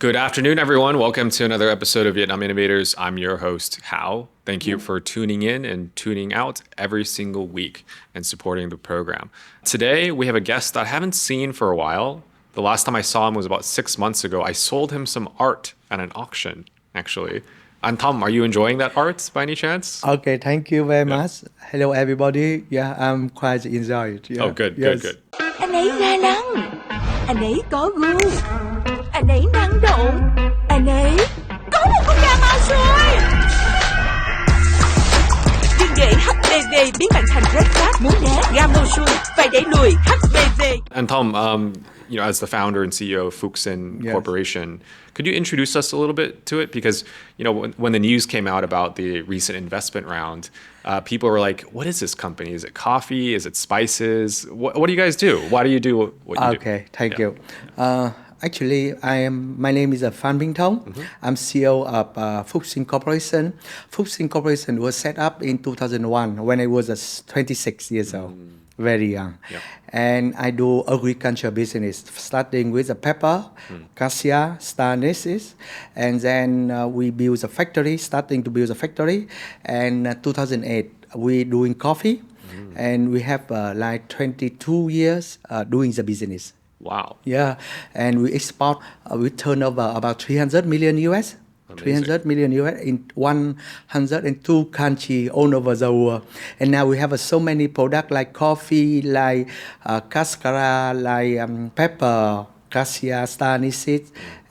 Good afternoon, everyone. Welcome to another episode of Vietnam Innovators. I'm your host, Hao. Thank you for tuning in and tuning out every single week and supporting the program. Today, we have a guest that I haven't seen for a while. The last time I saw him was about 6 months ago. I sold him some art at an auction, actually. And Tom, are you enjoying that art by any chance? Okay, thank you very much. Hello, everybody. Yeah, I'm quite enjoyed. Yeah. Oh, good, Yes. good. Anh ấy ga lăng, anh ấy có gu, anh ấy năng động, anh ấy có một con gà màu rồi. Đừng để HPV biến bạn thành red flag. Muốn né gà màu xuôi phải đẩy lùi HPV. And Tom, as the founder and CEO of Phuc Sinh Yes. Corporation, could you introduce us a little bit to it? Because, when the news came out about the recent investment round, people were like, what is this company? Is it coffee? Is it spices? What do you guys do? Why do you do what you do? Okay, thank Yeah. you. Actually, my name is Phan Thông. I'm CEO of Phuc Sinh Corporation. Phuc Sinh Corporation was set up in 2001 when I was 26 years old, very young. Yeah. And I do agriculture business, starting with the pepper, cassia, star anise, and then we build a factory, starting to build a factory. And 2008, we doing coffee, and we have like 22 years doing the business. Wow. Yeah, and we export with turnover about 300 million US. Amazing. 300 million US in 102 countries all over the world. And now we have so many products like coffee, like cascara, like pepper, cassia, star anise,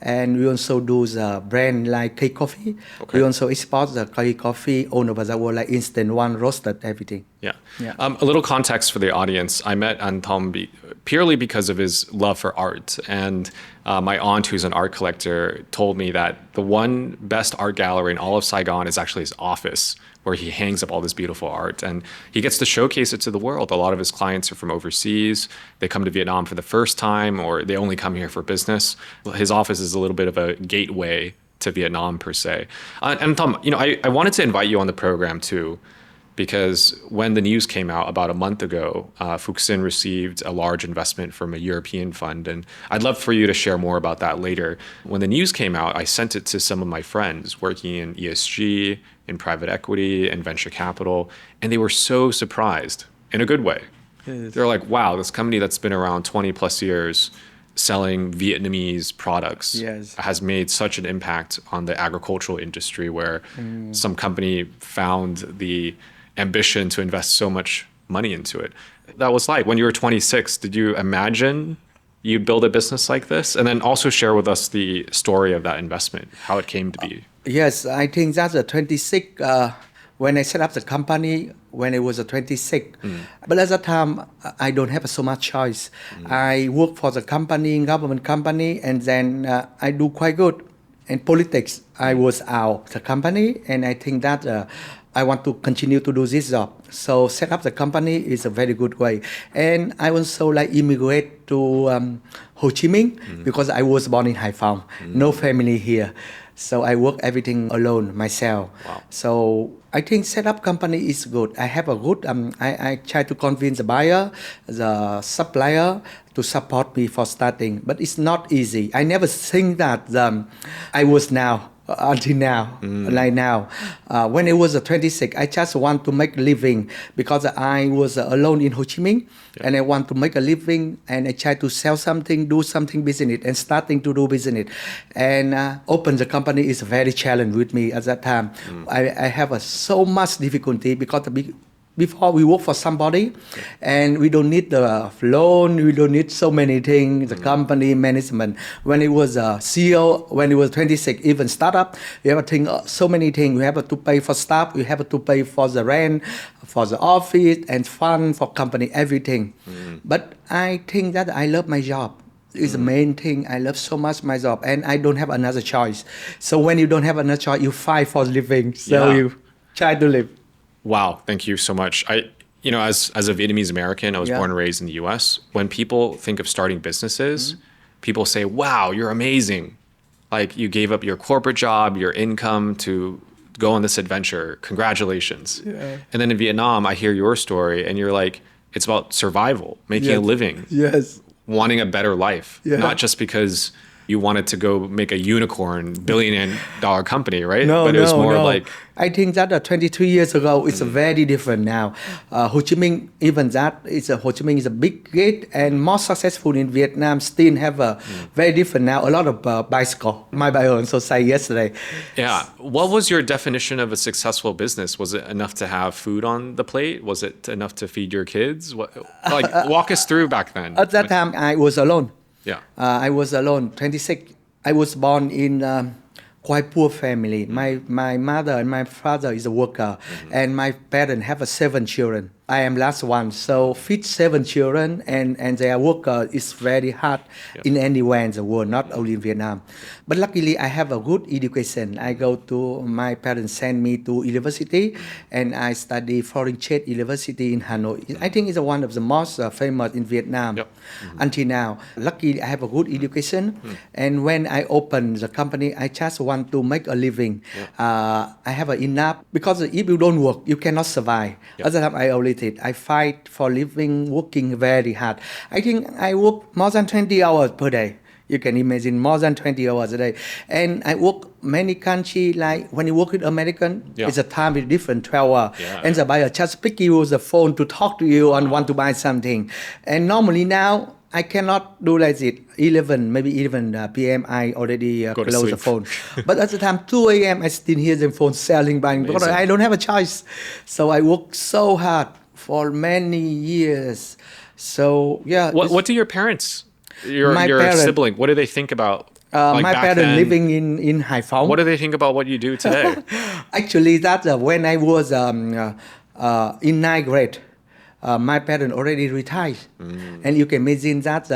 and we also do the brand like K Coffee. Okay. We also export the K Coffee all over the world, like instant one, roasted, everything. Yeah. Yeah. A little context for the audience. I met Antom purely because of his love for art. And my aunt, who's an art collector, told me that the one best art gallery in all of Saigon is actually his office, where he hangs up all this beautiful art. And he gets to showcase it to the world. A lot of his clients are from overseas. They come to Vietnam for the first time, or they only come here for business. His office is a little bit of a gateway to Vietnam, per se. And Tom, I wanted to invite you on the program, too, because when the news came out about a month ago, Phuc Sinh received a large investment from a European fund. And I'd love for you to share more about that later. When the news came out, I sent it to some of my friends working in ESG, in private equity, and venture capital, and they were so surprised in a good way. Yes. They're like, wow, this company that's been around 20 plus years selling Vietnamese products Yes. has made such an impact on the agricultural industry, where some company found the ambition to invest so much money into it. That was like when you were 26, did you imagine you'd build a business like this? And then also share with us the story of that investment, how it came to be. Yes, I think that's a 26. When I set up the company, when I was a 26. But at that time, I don't have so much choice. I work for the company, government company, and then I do quite good. In politics, I was out the company, and I think that I want to continue to do this job. So set up the company is a very good way. And I also like immigrate to Ho Chi Minh because I was born in Hải Phòng, no family here. So I work everything alone myself. Wow. So I think set up company is good. I have a good, I try to convince the buyer, the supplier to support me for starting, but it's not easy. I never think that I was now, until now, like now. When I was 26, I just want to make a living because I was alone in Ho Chi Minh and I want to make a living and I try to sell something, do something business and starting to do business. And open the company is very challenging with me at that time. I have so much difficulty because before we work for somebody and we don't need the loan, we don't need so many things, the company management. When it was a CEO, when it was 26, even startup, we have to think so many things. We have to pay for staff, we have to pay for the rent, for the office and fund for company, everything. But I think that I love my job. It's the main thing. I love so much my job and I don't have another choice. So when you don't have another choice, you fight for living. So you try to live. Wow, thank you so much. As a Vietnamese American, I was born and raised in the US. When people think of starting businesses, people say, wow, you're amazing. Like you gave up your corporate job, your income to go on this adventure. Congratulations. Yeah. And then in Vietnam, I hear your story and you're like, it's about survival, making a living, Yes. wanting a better life, Yeah. not just because you wanted to go make a unicorn billion-dollar company, right? No, but it was no, more no. like I think that 23 years ago, it's very different now. Ho Chi Minh, even that, Ho Chi Minh is a big gate and more successful in Vietnam, still have a very different now. A lot of bicycle. My bio also say yesterday. yeah. What was your definition of a successful business? Was it enough to have food on the plate? Was it enough to feed your kids? What, like, walk us through back then. At that time, I was alone. Yeah. I was alone, 26. I was born in quite poor family. My mother and my father is a worker, and my parents have 7 children. I am last one, so feed 7 children and their worker is very hard in anywhere in the world, not only in Vietnam. But luckily, I have a good education. I go to, my parents send me to university, and I study Foreign Trade University in Hanoi. I think it's one of the most famous in Vietnam until now. Luckily, I have a good education, and when I open the company, I just want to make a living. I have enough, because if you don't work, you cannot survive. At the time, I only I fight for living, working very hard. I think I work more than 20 hours per day. You can imagine, more than 20 hours a day. And I work many countries, like when you work with American, it's a time is different, 12 hours. And the buyer just pick you the phone to talk to you and want to buy something. And normally now, I cannot do like it. 11, maybe 11 p.m. I already close the phone. But at the time, 2 a.m. I still hear the phone selling, buying, because I don't have a choice. So I work so hard for many years. So yeah. What do your parents, your parents, sibling, what do they think about? Like my parents living in Hải Phòng. What do they think about what you do today? Actually, that's when I was in 9th grade. My parents already retired. And you can imagine that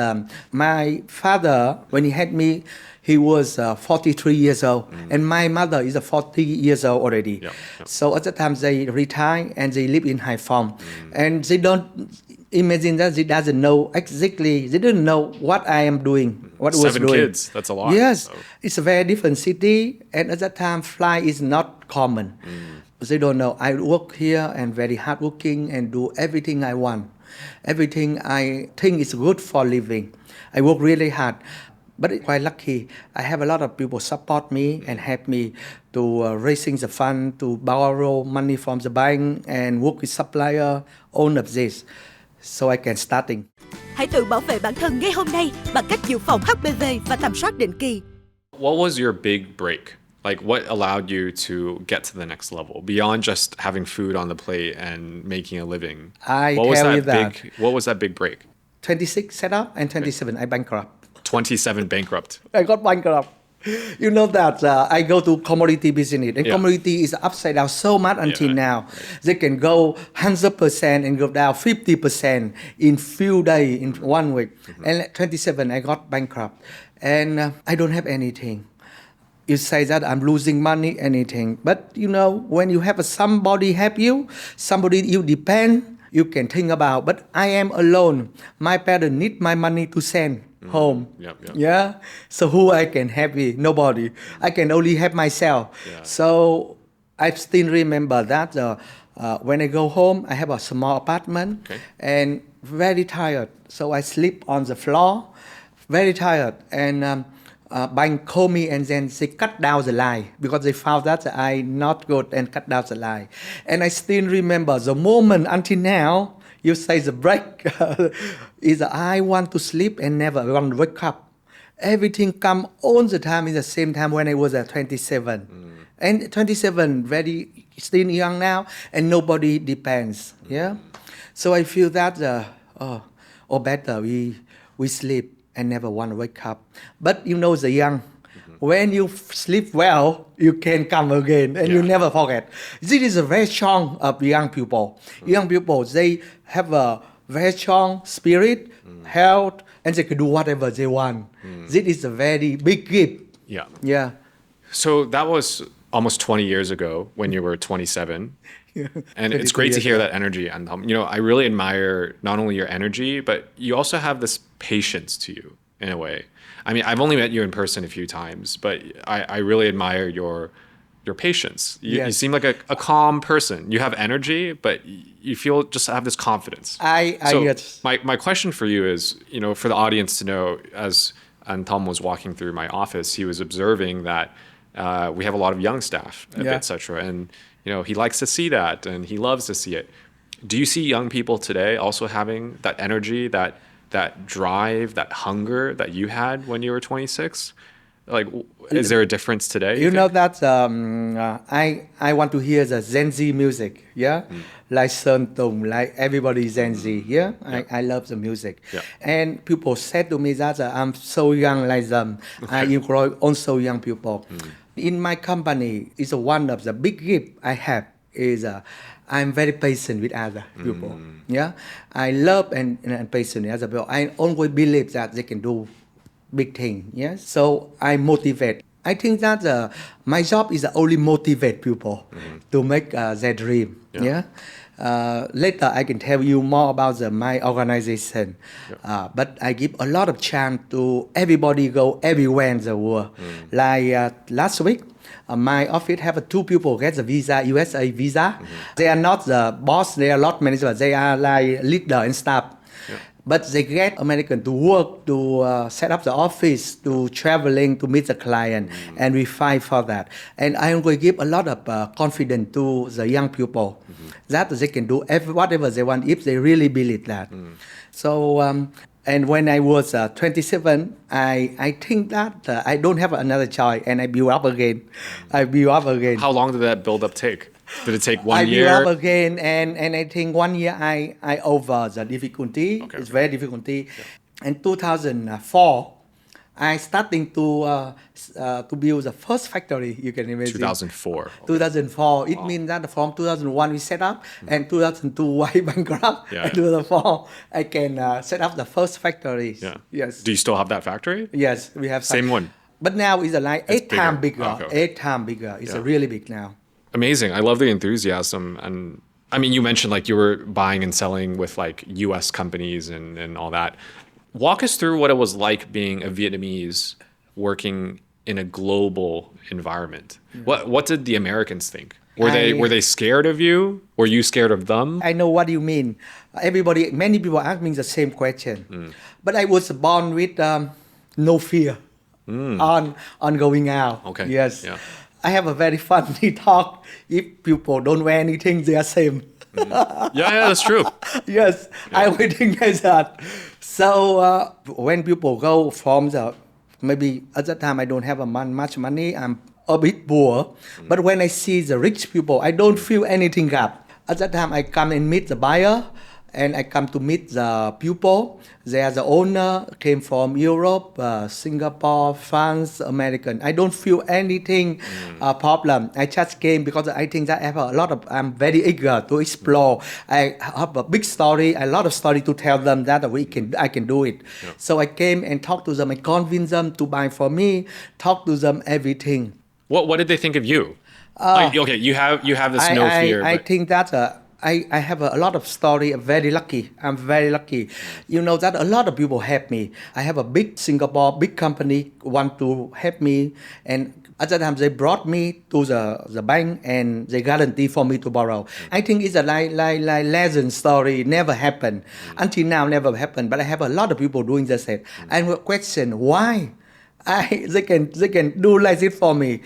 my father, when he had me, he was 43 years old. And my mother is 40 years old already. So at the time they retire and they live in Hải Phòng. And they don't imagine that they doesn't know exactly, they didn't know what I am doing, what was doing. 7 kids, that's a lot. Yes, so. It's a very different city. And at that time, fly is not common. They don't know. I work here and very hardworking and do everything I want. Everything I think is good for living. I work really hard. But it's quite lucky. I have a lot of people support me and help me to raising the fund, to borrow money from the bank and work with supplier, all of this. So I can starting. Hãy tự bảo vệ bản thân ngay hôm nay bằng cách dự phòng HPV và tầm soát định kỳ. What was your big break? Like, what allowed you to get to the next level beyond just having food on the plate and making a living? What was that big break? 26 set up and 27 I bankrupt. 27 bankrupt. I got bankrupt. You know that I go to commodity business, and commodity is upside down so much until now. They can go 100% and go down 50% in few days, in 1 week. And at 27, I got bankrupt, and I don't have anything. You say that I'm losing money, anything. But you know, when you have somebody help you, somebody you depend, you can think about. But I am alone. My parents need my money to send home. Yeah. So who I can help me? Nobody. I can only help myself. So I still remember that when I go home, I have a small apartment and very tired. So I sleep on the floor, very tired. And bank call me and then they cut down the line because they found that I not good and cut down the line. And I still remember the moment until now, you say the break is I want to sleep and never want to wake up. Everything come all the time in the same time when I was at 27. And 27, very still young now, and nobody depends. Yeah. So I feel that or better we sleep and never want to wake up. But you know the young, when you sleep well, you can come again and you never forget. This is a very strong of young people. Young people, they have a very strong spirit, health, and they can do whatever they want. This is a very big gift. Yeah. So that was almost 20 years ago when you were 27. And it's great to hear that energy. And you know, I really admire not only your energy, but you also have this patience to you in a way. I mean, I've only met you in person a few times, but I really admire your patience. You seem like a calm person. You have energy, but you feel just have this confidence. My question for you is, you know, for the audience to know, as and Tom was walking through my office, he was observing that we have a lot of young staff, etc. And he likes to see that, and he loves to see it. Do you see young people today also having that energy, that drive, that hunger that you had when you were 26? Like, is there a difference today? You know that I want to hear the Gen Z music, like Sơn Tùng, like everybody Gen Z, I love the music. And people said to me that I'm so young like them. I employ also young people. In my company, it's one of the big gifts I have is I'm very patient with other people. I love and patient with other people. I always believe that they can do big thing. So I motivate. I think that my job is only motivate people to make their dream. Later I can tell you more about my organization. But I give a lot of chance to everybody go everywhere in the world. Like last week, my office have 2 people get the visa, USA visa. They are not the boss, they are not manager, they are like leader and staff. But they get American to work, to set up the office, to traveling, to meet the client, and we fight for that. And I am going to give a lot of confidence to the young people that they can do whatever they want if they really believe that. So, and when I was 27, I think that I don't have another choice, and I build up again. How long did that build up take? Did it take 1 year? I build up again, and I think 1 year I over the difficulty. It's very difficulty. In 2004, I starting to build the first factory. You can imagine. 2004. 2004. It means that from 2001 we set up, and 2002 I bankrupt. And 2004 I can set up the first factory. Yes. Do you still have that factory? Yes, we have. Same one. But now it's like It's 8 times bigger. Okay. 8 times bigger. It's really big now. Amazing. I love the enthusiasm. And I mean, you mentioned like you were buying and selling with like US companies and all that. Walk us through what it was like being a Vietnamese working in a global environment. What did the Americans think? Were they scared of you? Were you scared of them? I know what you mean. Many people ask me the same question. But I was born with no fear on going out. Okay. Yes. Yeah. I have a very funny talk. If people don't wear anything, they are same. Yeah, that's true. Yes, I would think like that. So when people go from maybe at that time I don't have much money, I'm a bit poor. But when I see the rich people, I don't feel anything gap. At that time I come and meet the buyer, and I come to meet the people. They are the owner, came from Europe, Singapore, France, American. I don't feel anything problem. I just came because I think that I have I'm very eager to explore. I have a big story, a lot of story to tell them that I can do it. So I came and talked to them. I convinced them to buy for me, talk to them everything. What did they think of you? Okay, you have this no fear. I think that I have a lot of story. I'm very lucky. You know that a lot of people help me. I have a big company want to help me, and at that time they brought me to the bank and they guarantee for me to borrow. I think it's a like legend story. Never happened until now. Never happened. But I have a lot of people doing the same. And the question why? They can do like this for me.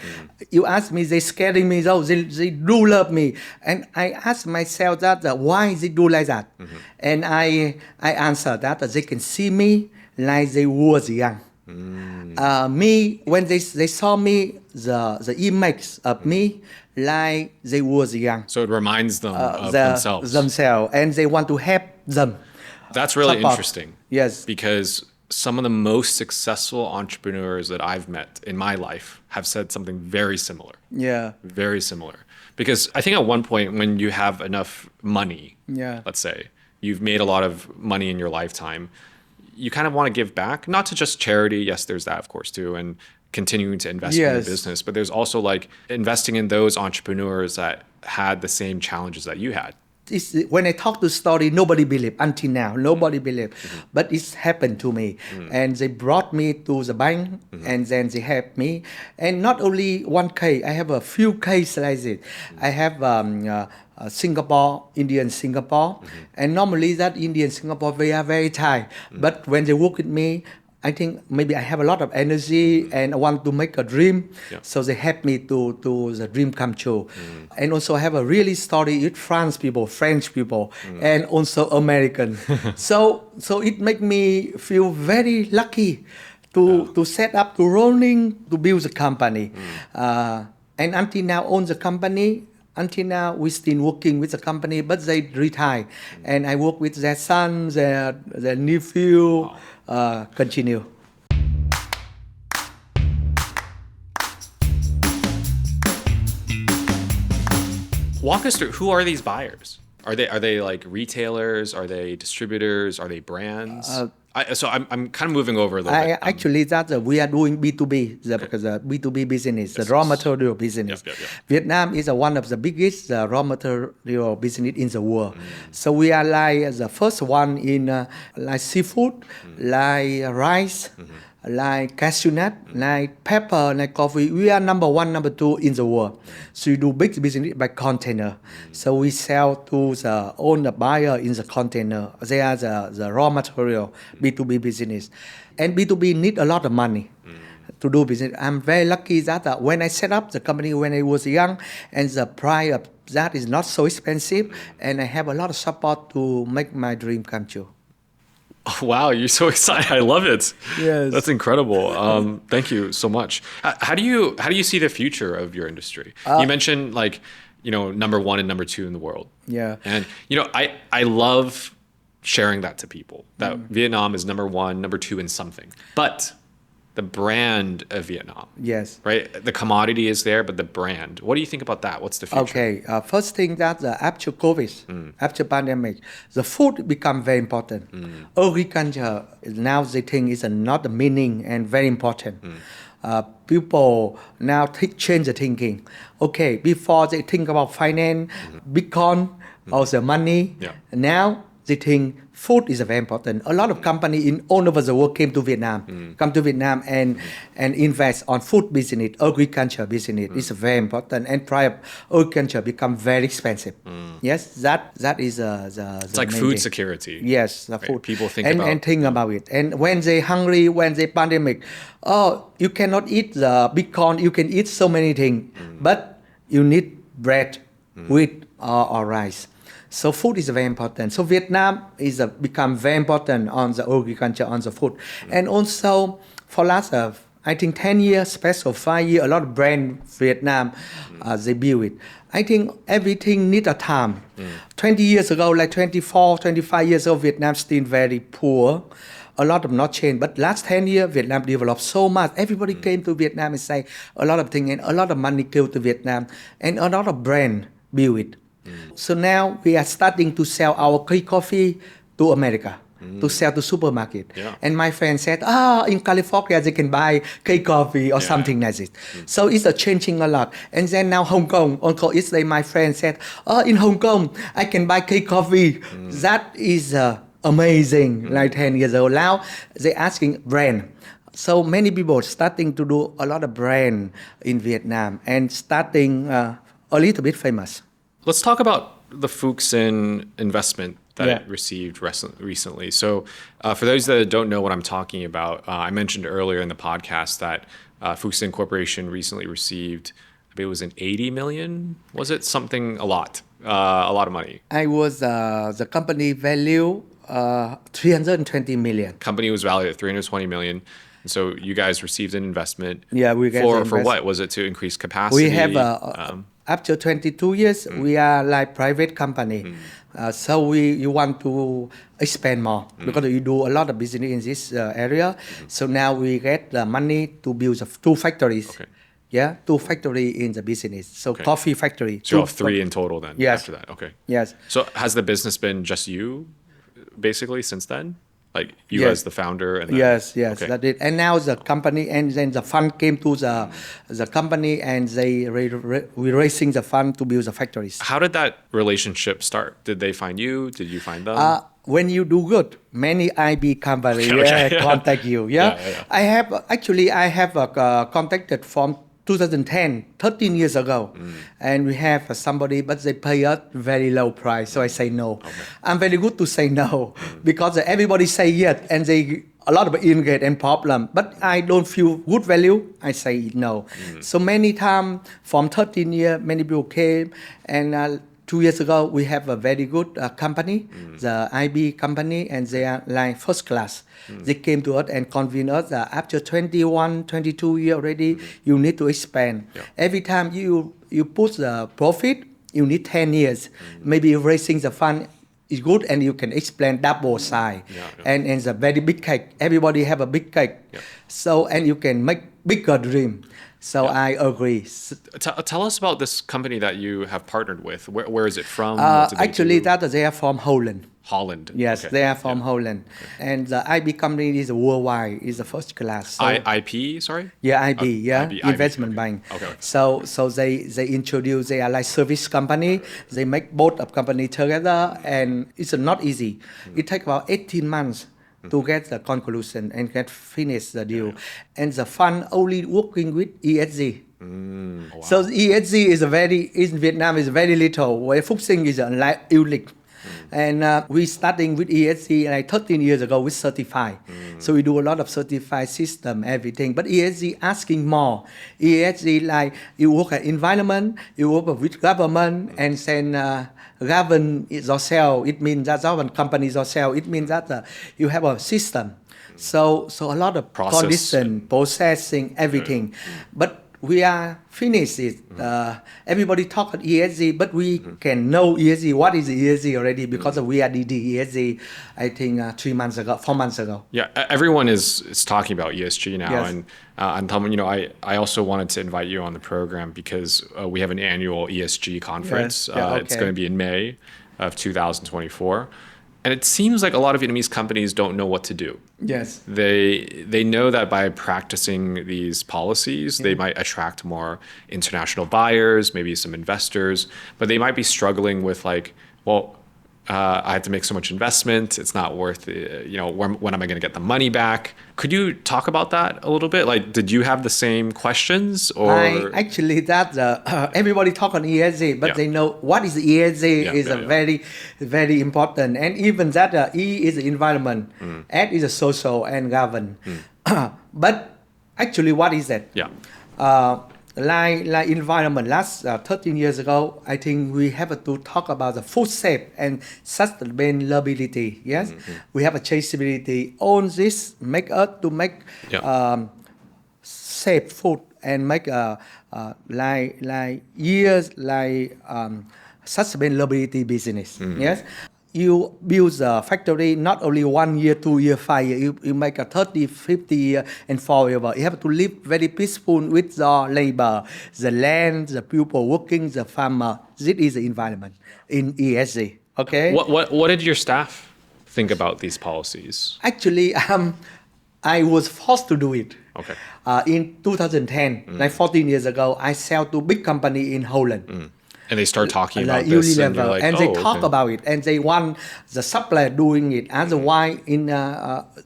You ask me, they scaring me, so they do love me. And I ask myself that why they do like that. And I answer that they can see me like they was young. Me, when they saw me, the image of me like they was young. So it reminds them of themselves. And they want to help them. That's really interesting. Yes. Because some of the most successful entrepreneurs that I've met in my life have said something very similar. Yeah. Very similar. Because I think at one point when you have enough money, let's say, you've made a lot of money in your lifetime, you kind of want to give back, not to just charity. Yes, there's that, of course, too, and continuing to invest in your business. But there's also like investing in those entrepreneurs that had the same challenges that you had. When I talk the story, nobody believe until now. Nobody believe, but it's happened to me, and they brought me to the bank, and then they helped me. And not only one case, I have a few cases like this. I have Indian Singapore, and normally that Indian Singapore they are very Thai. But when they work with me, I think maybe I have a lot of energy and I want to make a dream. Yeah. So they help me to the dream come true. And also I have a really story with French people, and also American. so it make me feel very lucky to set up, to rolling, to build the company. And until now own the company. Until now, we still working with the company, but they retire, and I work with their son, their nephew, continue. Walk us through, who are these buyers? Are they like retailers? Are they distributors? Are they brands? I'm kind of moving over a little bit. Actually, we are doing B2B, because the B2B business, the raw material business. Yep. Vietnam is one of the biggest raw material business in the world. So we are like the first one in like seafood, like rice, like cashew nut, like pepper, like coffee. We are number one, number two in the world. So we do big business by container. So we sell to the buyer in the container. They are the raw material, B2B business. And B2B need a lot of money to do business. I'm very lucky that when I set up the company when I was young, and the price of that is not so expensive, and I have a lot of support to make my dream come true. Oh, wow, you're so excited. I love it. Yes. That's incredible. Thank you so much. How do you see the future of your industry? You mentioned number one and number two in the world. Yeah. And I love sharing that to people, that Vietnam is number one, number two in something. But the brand of Vietnam. Yes. Right? The commodity is there, but the brand. What do you think about that? What's the future? Okay. First thing that after COVID, after pandemic, the food become very important. Agriculture now they think is not the meaning and very important. People now change the thinking. Okay, before they think about finance, Bitcoin, or the money. Yeah. Now they think food is very important. A lot of companies in all over the world come to Vietnam and invest on food business, agriculture business. It's very important, and agriculture become very expensive. Yes, that is the. It's like food security. Yes, the right? food. People think and think about it. And when they hungry, when they pandemic, you cannot eat the Bitcoin. You can eat so many things, but you need bread, wheat, or rice. So food is very important. So Vietnam is become very important on the agriculture, on the food. And also for last, I think 10 years, special 5 years, a lot of brand Vietnam, they build it. I think everything need a time. 20 years ago, like 24, 25 years ago, Vietnam still very poor. A lot of not change, but last 10 years, Vietnam developed so much. Everybody came to Vietnam and say a lot of things, and a lot of money go to Vietnam, and a lot of brand build it. So now we are starting to sell our coffee to America, to sell to supermarket. Yeah. And my friend said, in California they can buy coffee or something like this. So it's changing a lot. And then now Hong Kong, Uncle yesterday my friend said, in Hong Kong I can buy coffee. That is amazing. Like 10 years old. Now they're asking brand. So many people starting to do a lot of brand in Vietnam and starting a little bit famous. Let's talk about the Phuc Sinh investment that it received recently. So for those that don't know what I'm talking about, I mentioned earlier in the podcast that Phuc Sinh Corporation recently received, I believe it was an 80 million, was it? Something, a lot of money. I was the company value 320 million. Company was valued at 320 million. And so you guys received an investment. Yeah, we got for what? Was it to increase capacity? We have after 22 years, we are like private company. So you want to expand more because you do a lot of business in this area. So now we get the money to build 2 factories. Okay. Yeah, 2 factories in the business. So coffee factory. So you have 3 in total then after that. Okay. Yes. So has the business been just you basically since then? Like you as the founder? And then, yes, okay. That it. And now the company, and then the fund came to the company, and they we raising the fund to build the factories. How did that relationship start? Did they find you? Did you find them? When you do good, many IB companies contact you. Yeah? I have contacted from 2010, 13 years ago, and we have somebody, but they pay us very low price, so I say no. Okay. I'm very good to say no because everybody say yes, and they a lot of ingredient and problem, but I don't feel good value, I say no. So many time from 13 years, many people came, and 2 years ago, we have a very good company, the IB company, and they are like first class. They came to us and convinced us that after 21, 22 years already, you need to expand. Every time you put the profit, you need 10 years. Maybe raising the fund is good and you can expand double size. And it's a very big cake. Everybody have a big cake. So, and you can make bigger dream. So I agree. Tell us about this company that you have partnered with. Where is it from? What do they Actually, do? they are from Holland. Holland. Yes, Okay. they are from Holland. And the IB company is worldwide, is the first class. So, IP, sorry? yeah, IB, IB, investment okay. bank. Okay. So they introduce, they are like service company. They make both of company together, and it's not easy. It takes about 18 months to get the conclusion and get finish the deal. And the fund only working with ESG. Wow. So ESG is in Vietnam is very little, where Phuc Sinh is like unique. And we starting with ESG like 13 years ago with certified. So we do a lot of certified system, everything. But ESG asking more. ESG like you work at environment, you work with government, and then govern yourself. It means that govern companies yourself. It means that you have a system. So a lot of Process. condition, processing, everything. But we are finished it. Everybody talk about ESG, but we can know ESG. What is ESG already? Because we are DD ESG, I think 4 months ago. Yeah, everyone is talking about ESG now. Yes. And Tom, I also wanted to invite you on the program because we have an annual ESG conference. Yes. Yeah, It's okay. going to be in May of 2024. And it seems like a lot of Vietnamese companies don't know what to do. Yes. They know that by practicing these policies, they might attract more international buyers, maybe some investors, but they might be struggling with I have to make so much investment. It's not worth it. When am I going to get the money back? Could you talk about that a little bit? Like, did you have the same questions? Or Actually, everybody talk on ESG, but they know what is ESG is very, very important. And even that E is the environment, S is the social and govern. But actually, what is that? Yeah. Like environment, last 13 years ago, I think we have to talk about the food safe and sustainability. Yes, we have a traceability. All this make us to make safe food and make sustainability business. Yes. You build a factory not only 1 year, 2 year, 5 year. You make a 30, 50 year and forever. You have to live very peaceful with the labor, the land, the people working, the farmer. This is the environment in ESG. Okay. What did your staff think about these policies? Actually, I was forced to do it. Okay. In 2010, like 14 years ago, I sell to big company in Holland. And they start talking about like this, Unilever, and you're like, and they talk okay. about it, and they want the supplier doing it. Otherwise,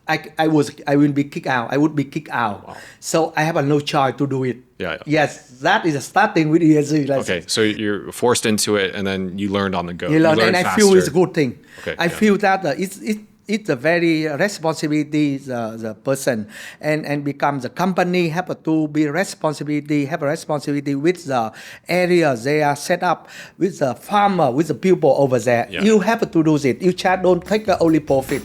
I will be kicked out. I would be kicked out. Wow. So I have no choice to do it. Yeah. Yes, that is starting with ESG. Okay, so you're forced into it, and then you learned on the go. You learn, and I feel it's a faster. good thing. Okay, I feel that it's a very responsibility the person and become the company have to be have a responsibility with the area they are set up, with the farmer, with the people over there. Yeah. You have to do it. You just don't take the only profit.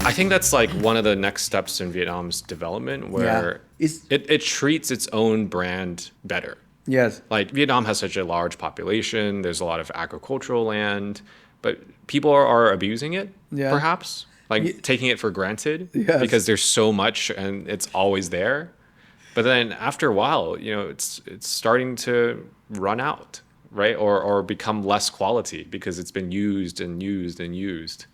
I think that's like one of the next steps in Vietnam's development, where it treats its own brand better. Yes. Like Vietnam has such a large population. There's a lot of agricultural land, but people are abusing it, perhaps, like taking it for granted because there's so much and it's always there. But then after a while, it's starting to run out, right? Or become less quality because it's been used and used and used.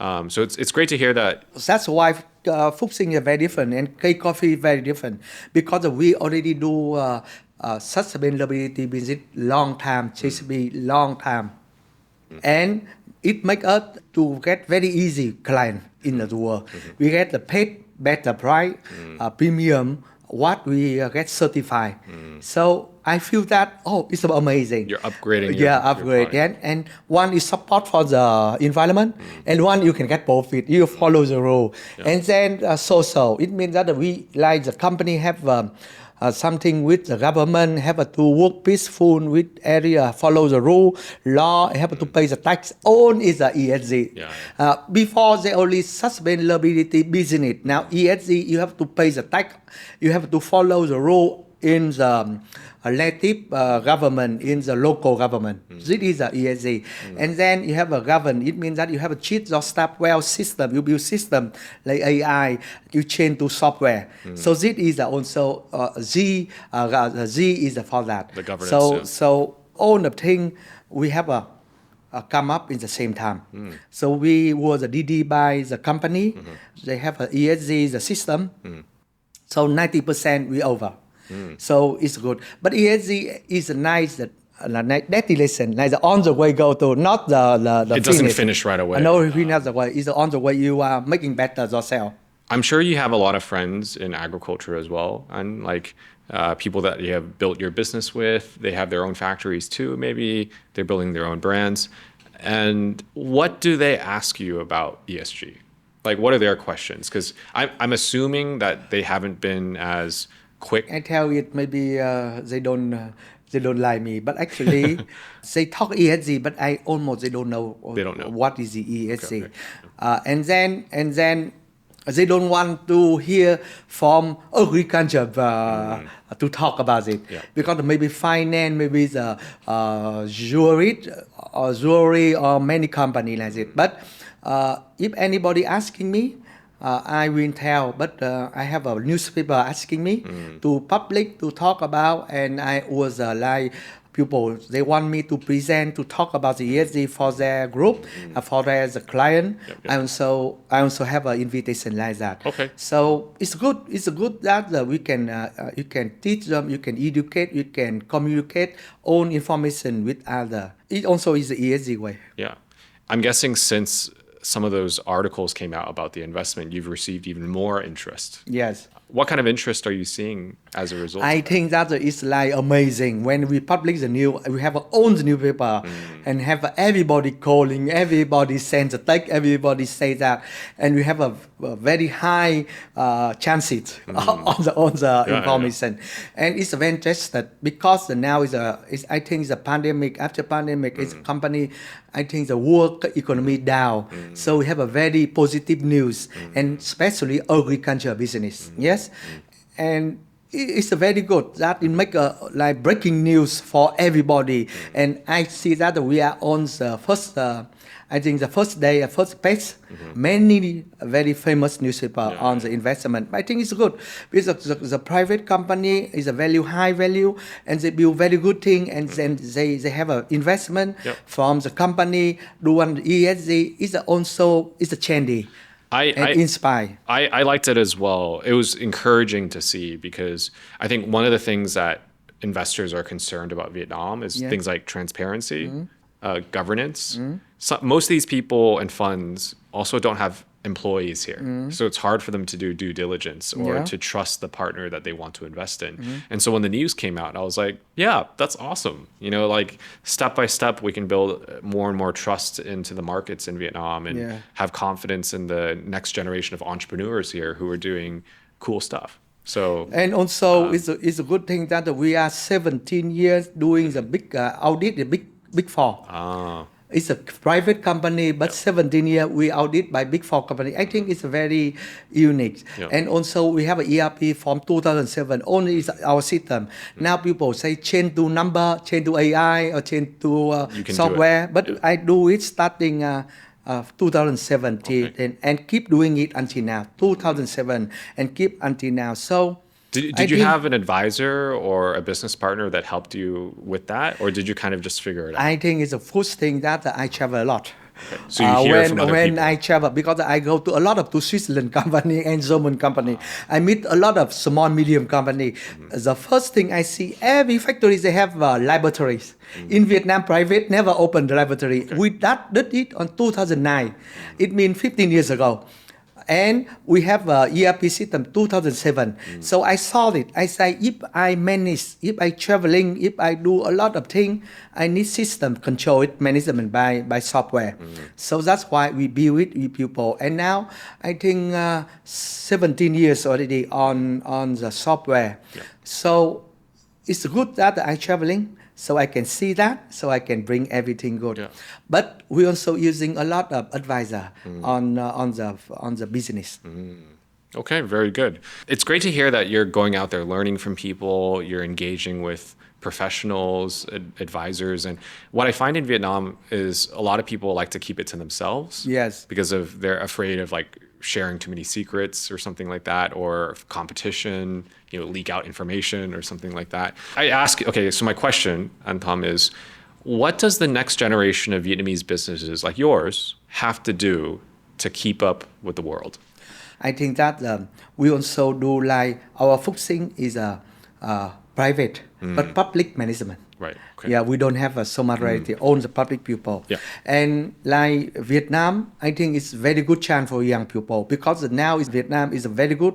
So it's great to hear that. That's why Phuc Sinh is very different and K-Coffee is very different, because we already do sustainability business long time, CCB long time. And it makes us to get very easy client in the world. We get the paid better price, premium, what we get certified. So I feel that it's amazing. You're upgrading. Upgrade. And one is support for the environment, and one you can get profit. You follow the rule, and then social. It means that we like the company have. Something with the government, have to work peaceful with area, follow the rule, law, have to pay the tax. All is the ESG. Before they only sustainability business. Now ESG, you have to pay the tax, you have to follow the rule in the native government, in the local government. This is the ESG. And then you have a govern. It means that you have a cheat your staff well system. You build system like AI. You change to software. So this is also Z. Z is for that. The governance. So all the thing we have come up in the same time. So we was DD by the company. They have a ESG the system. So 90% we over. So it's good. But ESG is a nice destination, like the on the way go to, not the It doesn't finish right away. No, not the way. It's on the way you are making better yourself. I'm sure you have a lot of friends in agriculture as well, and like people that you have built your business with. They have their own factories too. Maybe they're building their own brands. And what do they ask you about ESG? Like, what are their questions? Because I'm assuming that they haven't been as quick. I tell it maybe they don't like me, but actually they talk ESG, but they don't know. They don't know what is the ESG. Okay. And then they don't want to hear from agriculture to talk about it, because maybe finance, maybe the jewelry or many company like it. But if anybody asking me, I will tell, but I have a newspaper asking me to public to talk about, and I was like people, they want me to present to talk about the ESG for their group, for their client. I also have an invitation like that. Okay. So it's good. It's good that we can you can teach them, you can educate, you can communicate own information with other. It also is the ESG way. Yeah, I'm guessing since some of those articles came out about the investment, you've received even more interest. Yes. What kind of interest are you seeing as a result? I think that is like amazing. When we publish the news, we have our own newspaper and have everybody calling, everybody sends a text, everybody say that, and we have a very high chances on the information. And it's very interesting because now I think the pandemic, after pandemic, it's a company, I think the world economy down. So we have a very positive news, and especially agriculture business. Yes. And it's very good that it make like breaking news for everybody. And I see that we are on the first, I think the first day, first page, many very famous newspaper on the investment. I think it's good because the private company is a high value, and they build very good thing, and then they have an investment from the company. Do one ESG is also a trendy. Inspire. I liked it as well. It was encouraging to see, because I think one of the things that investors are concerned about Vietnam is things like transparency, governance. So most of these people and funds also don't have employees here. So it's hard for them to do due diligence or to trust the partner that they want to invest in. And so when the news came out, I was like, yeah, that's awesome. Like step by step, we can build more and more trust into the markets in Vietnam and have confidence in the next generation of entrepreneurs here who are doing cool stuff. So, and also it's a good thing that we are 17 years doing the big audit, the big four. It's a private company, but 17 years we audit by Big Four company. I think it's very unique. And also we have an ERP from 2007, only is our system. Now people say change to number, change to AI, or change to software. But I do it starting 2017 and keep doing it until now, 2007, and keep until now. So Did you have an advisor or a business partner that helped you with that, or did you kind of just figure it out? I think it's the first thing that I travel a lot. Okay. So you hear from other when people. I travel, because I go to a lot of Switzerland company and German company, I meet a lot of small, medium company. The first thing I see, every factory they have laboratories. In Vietnam, private never opened the laboratory. We did it on 2009. It means 15 years ago. And we have a ERP system 2007. So I saw it. I say, if I manage, if I traveling, if I do a lot of things, I need system control it, management by software. So that's why we build it with people. And now I think 17 years already on the software. Yeah. So it's good that I traveling. So I can see that, so I can bring everything good. Yeah. But we also using a lot of advisor on the business. Okay, very good. It's great to hear that you're going out there learning from people, you're engaging with professionals, advisors. And what I find in Vietnam is a lot of people like to keep it to themselves. Yes. Because they're afraid of like sharing too many secrets or something like that, or competition, leak out information or something like that. So my question, Antom, is what does the next generation of Vietnamese businesses like yours have to do to keep up with the world? I think that we also do like our Phuc Sinh is a private but public management. Right. Okay. Yeah, we don't have so much reality, own the public people. Yeah. And like Vietnam, I think it's very good chance for young people because now Vietnam is a very good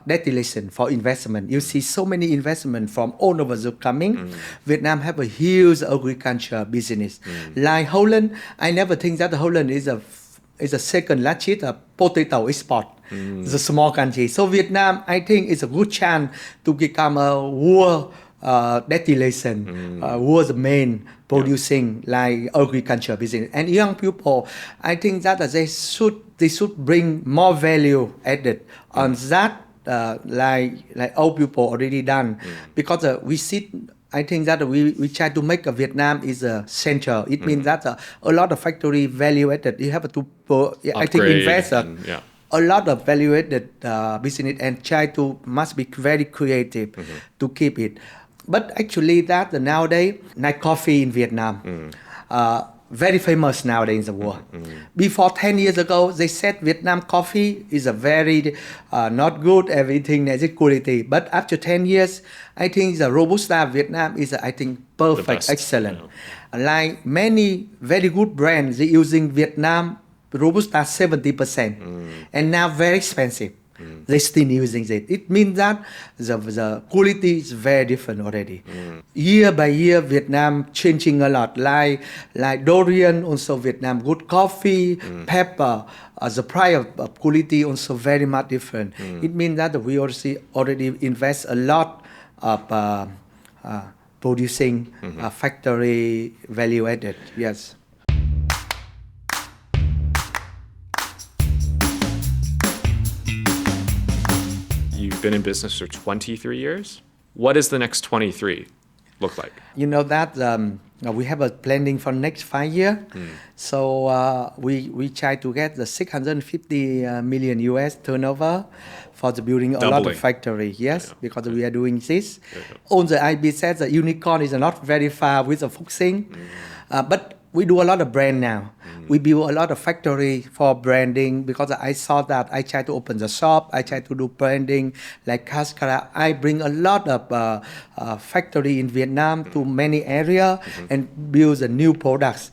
destination for investment. You see so many investment from all over the coming. Vietnam have a huge agriculture business. Like Holland, I never think that Holland is a second largest potato export. It's a small country. So Vietnam, I think, is a good chance to become a world destination, was main producing like agriculture business. And young people, I think that they should bring more value added on that, like old people already done, because we see. I think that we try to make Vietnam is a center. It means that a lot of factory value added. You have to, I think, invest a lot of value added business and must be very creative to keep it. But actually that nowadays, night coffee in Vietnam, very famous nowadays in the world. Before 10 years ago, they said Vietnam coffee is a very not good, everything is quality. But after 10 years, I think the Robusta Vietnam is, I think, perfect, excellent. Like many very good brands, they using Vietnam Robusta 70%. And now very expensive. They still using it. It means that the quality is very different already. Year by year, Vietnam changing a lot. Like durian, also Vietnam good coffee, pepper. The price of quality also very much different. It means that we also already invest a lot of producing factory value added. Yes. You've been in business for 23 years. What does the next 23 look like? You know that we have a planning for next 5 years. So we try to get the 650 million US turnover for the building a lot of factory. Yes, because we are doing this. On the IB said the unicorn is not very far with the Phuc Sinh, but we do a lot of brand now. We build a lot of factory for branding because I saw that I try to open the shop. I try to do branding like Cascara. I bring a lot of factory in Vietnam to many areas and build the new products.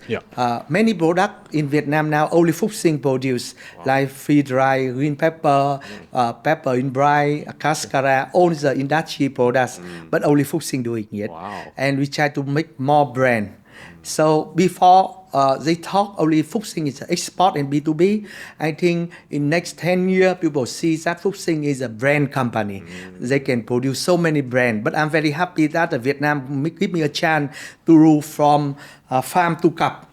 Many products in Vietnam now only Phuc Sinh produce like free dry green pepper, pepper in dry, Cascara, all the industry products, but only Phuc Sinh doing it. And we try to make more brand. So before they talk only Phuc Sinh is export and B2B. I think in next 10 years, people see that Phuc Sinh is a brand company. They can produce so many brands. But I'm very happy that Vietnam give me a chance to rule from farm to cup.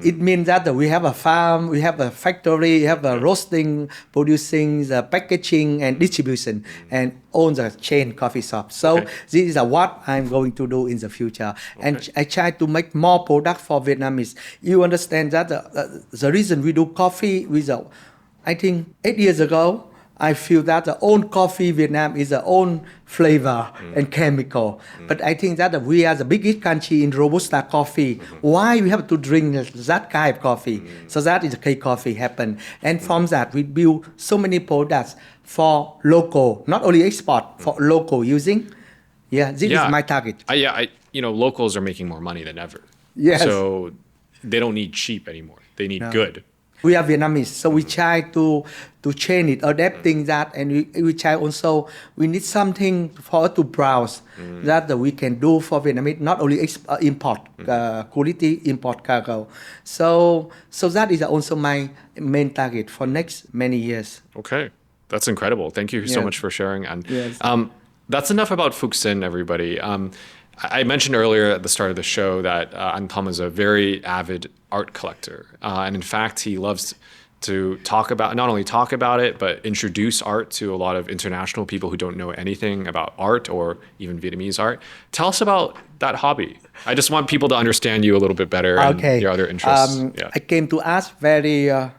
It means that we have a farm, we have a factory, we have a roasting, producing, the packaging and distribution, and own the chain coffee shop. So this is what I'm going to do in the future. And I try to make more product for Vietnamese. You understand that the reason we do coffee I think 8 years ago, I feel that the own coffee Vietnam is the own flavor and chemical. But I think that we are the biggest country in Robusta coffee. Why we have to drink that kind of coffee? So that is the K coffee happen. And from that, we build so many products for local, not only export, for local using. This is my target. Locals are making more money than ever. Yes. So they don't need cheap anymore. They need good. We are Vietnamese, so we try to change it, adapting that, and we try also. We need something for us to browse that we can do for Vietnamese, not only import quality, import cargo. So that is also my main target for next many years. Okay, that's incredible. Thank you so Yes. much for sharing. And Yes. that's enough about Phuc Sinh, everybody. I mentioned earlier at the start of the show that Anh Thom is a very avid art collector. And in fact, he loves to not only talk about it, but introduce art to a lot of international people who don't know anything about art or even Vietnamese art. Tell us about that hobby. I just want people to understand you a little bit better and your other interests. I came to art very, I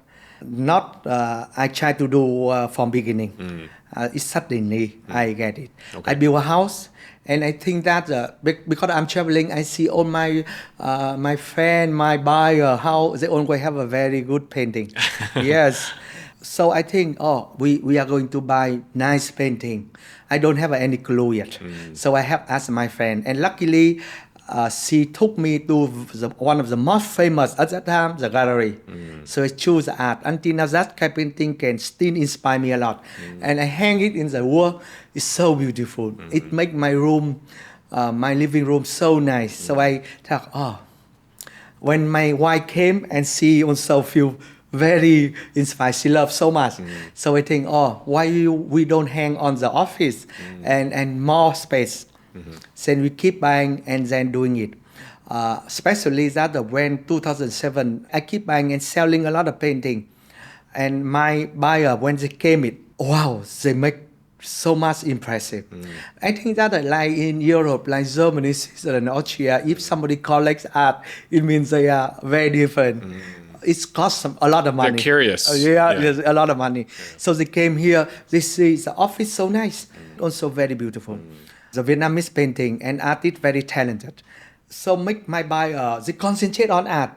try to do from beginning. It's suddenly I get it. Okay. I build a house. And I think that because I'm traveling, I see all my friend, my buyer, how they always have a very good painting. Yes. So I think, we are going to buy nice painting. I don't have any clue yet. So I have asked my friend. And luckily, she took me to one of the most famous at that time, the gallery. So I choose the art. Until now, that kind of painting can still inspire me a lot. And I hang it in the wall. It's so beautiful. It makes my room, my living room so nice. So I thought, when my wife came and she also feel very inspired. She loves so much. So I think, why we don't hang on the office and more space? Then we keep buying and then doing it. Especially that when 2007, I keep buying and selling a lot of painting. And my buyer, when they came they make so much impressive. I think that like in Europe, like Germany, Switzerland, Austria, if somebody collects art, it means they are very different. It costs a lot of money. They're curious. There's a lot of money. So they came here, they see the office so nice, also very beautiful. The Vietnamese painting and artist very talented. So make my buyer, they concentrate on art.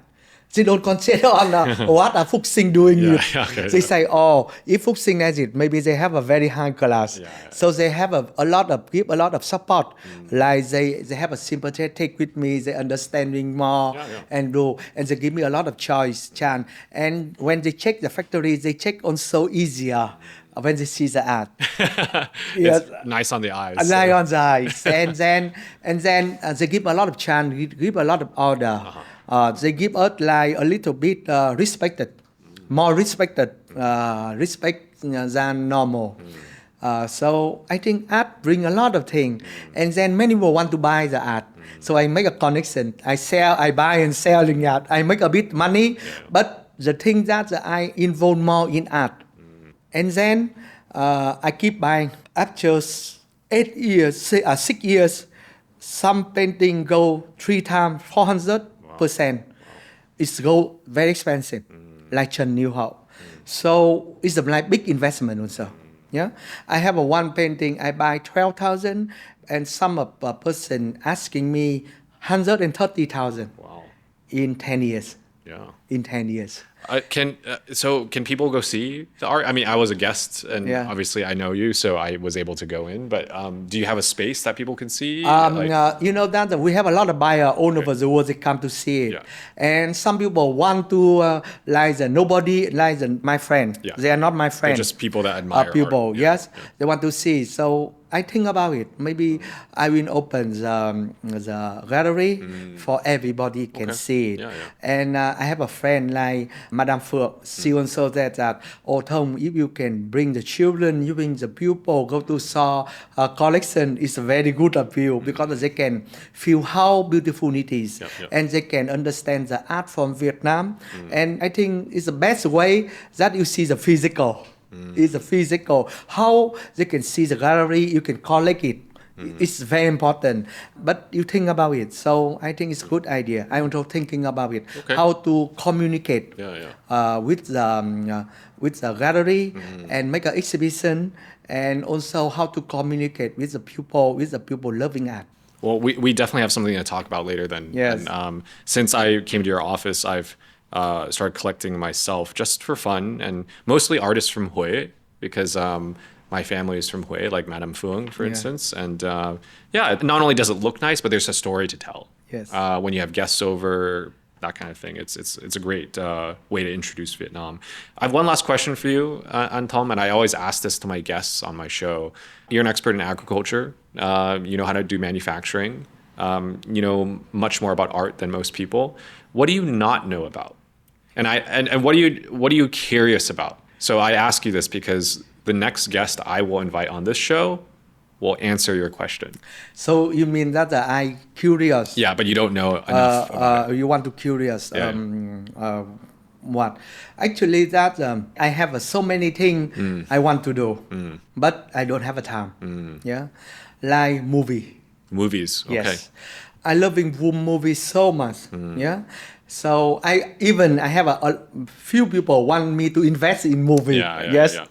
They don't concentrate on what are Phuc Sinh doing it. They say, if Phuc Sinh has it, maybe they have a very high class. So they have give a lot of support. Like they have a sympathetic with me, they understanding more and they give me a lot of chance. And when they check the factory, they check on so easier. When they see the art, it's nice on the eyes. Nice on the eyes, and then they give a lot of chance, give a lot of order. They give us like a little bit more respected than normal. So I think art bring a lot of things, and then many people want to buy the art. So I make a connection. I buy and selling art. I make a bit money, but the thing that I involve more in art. And then I keep buying. After 6 years, some painting go 3 times, 400%. It's go very expensive, like Trần New Hậu. So it's a like big investment also. Yeah, I have one painting I buy 12,000, and some person asking me 130,000. Wow. In 10 years. Yeah. In 10 years. Can people go see the art? I mean, I was a guest, and obviously I know you, so I was able to go in. But do you have a space that people can see? That we have a lot of buyers all over the world. They come to see it, and some people want to my friend. They are not my friend. They're just people that admire people. Art. Yes, they want to see. So I think about it. Maybe I will open the gallery for everybody can see it. And I have a friend like Madame Phuc. She also said that, Thông, if you can bring the children, you bring the pupil, go to saw collection, it's a very good appeal because they can feel how beautiful it is. And they can understand the art from Vietnam. And I think it's the best way that you see the physical. It's a physical. How they can see the gallery, you can collect it. It's very important. But you think about it. So I think it's a good idea. I'm also thinking about it. How to communicate with the gallery and make an exhibition, and also how to communicate with the people loving art. Well, we definitely have something to talk about later then. Yes. And, since I came to your office, I've started collecting myself just for fun, and mostly artists from Hue, because my family is from Hue, like Madame Phuong, for instance. And not only does it look nice, but there's a story to tell. Yes. When you have guests over, that kind of thing. It's a great way to introduce Vietnam. I have one last question for you, Tom, and I always ask this to my guests on my show. You're an expert in agriculture. You know how to do manufacturing. You know much more about art than most people. What do you not know about? And what are you curious about? So I ask you this because the next guest I will invite on this show will answer your question. So you mean that I curious? Yeah, but you don't know enough about it. You want to curious? Yeah. What? Actually, that I have so many things I want to do, but I don't have a time. Yeah, like movie. Movies. Okay. Yes, I loving movies so much. Yeah. So I have a few people want me to invest in movie. Yes. Yeah.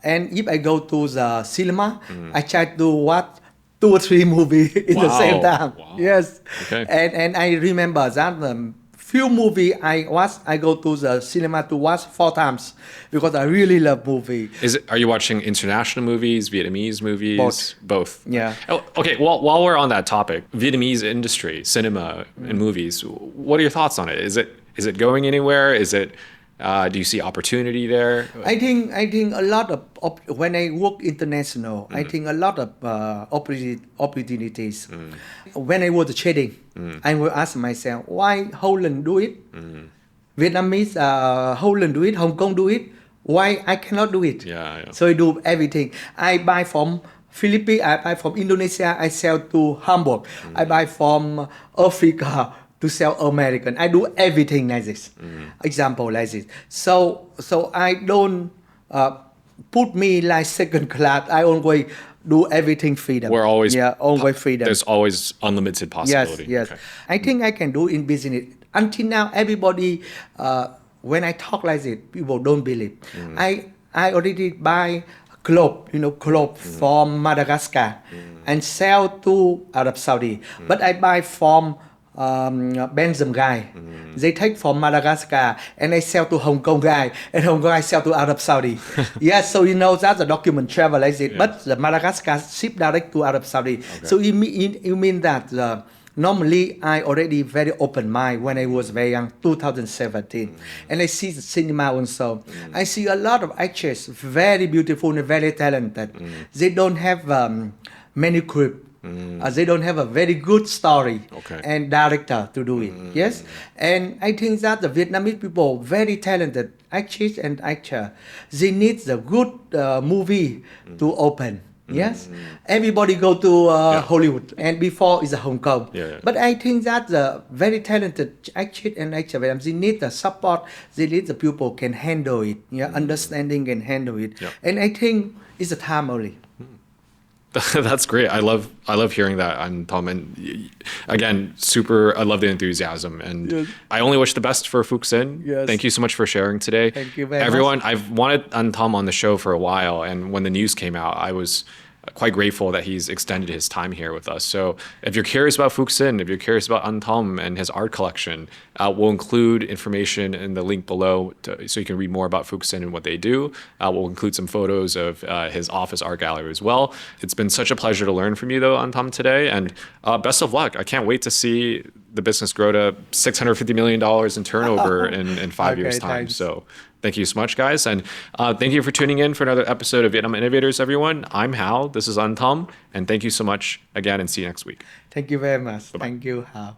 And if I go to the cinema, I try to watch 2 or 3 movies in the same time. Wow. Yes. Okay. And I remember that few movie I go to the cinema to watch 4 times because I really love movie. Are you watching international movies, Vietnamese movies? Both. Yeah. Oh, okay. Well, while we're on that topic, Vietnamese industry, cinema and movies, what are your thoughts on it? Is it going anywhere? Do you see opportunity there? I think a lot of when I work international, I think a lot of opportunities. When I was trading, I will ask myself, why Holland do it? Vietnamese, Holland do it, Hong Kong do it. Why I cannot do it? Yeah. So I do everything. I buy from Philippines, I buy from Indonesia, I sell to Hamburg. I buy from Africa to sell American. I do everything like this. Example like this. So I don't put me like second class. I always do everything freedom. Always freedom. There's always unlimited possibility. Yes. Okay. I think I can do in business. Until now, everybody, when I talk like this, people don't believe. I already buy cloth, from Madagascar and sell to Arab Saudi. But I buy from Belgium guy. They take from Madagascar and I sell to Hong Kong guy, and Hong Kong I sell to Arab Saudi. Yes, so that's the document travel like it. Yeah. But the Madagascar ship direct to Arab Saudi. Okay. So you mean that normally I already very open mind when I was very young, 2017, and I see the cinema also. I see a lot of actors, very beautiful and very talented. They don't have manuscript. They don't have a very good story and director to do it. Yes, and I think that the Vietnamese people very talented actors and actor. They need the good movie to open. Yes, everybody go to Hollywood, and before is Hong Kong. But I think that the very talented actor and actor, they need the support. They need the people can handle it. Understanding and handle it. And I think it's a time only. That's great. I love hearing that, Tom. And again, I love the enthusiasm. And I only wish the best for Phuc Sinh. Yes. Thank you so much for sharing today. Thank you very Everyone, much. I've wanted Tom on the show for a while. And when the news came out, I was quite grateful that he's extended his time here with us. So if you're curious about Phuc Sinh, if you're curious about Tom and his art collection, we'll include information in the link below so you can read more about Phuc Sinh and what they do. We'll include some photos of his office art gallery as well. It's been such a pleasure to learn from you, though, Tom, today. And best of luck. I can't wait to see the business grow to $650 million in turnover in 5 years' time. Thanks. So thank you so much, guys. And thank you for tuning in for another episode of Vietnam Innovators, everyone. I'm Hal. This is Tom. And thank you so much again, and see you next week. Thank you very much. Bye-bye. Thank you, Hal.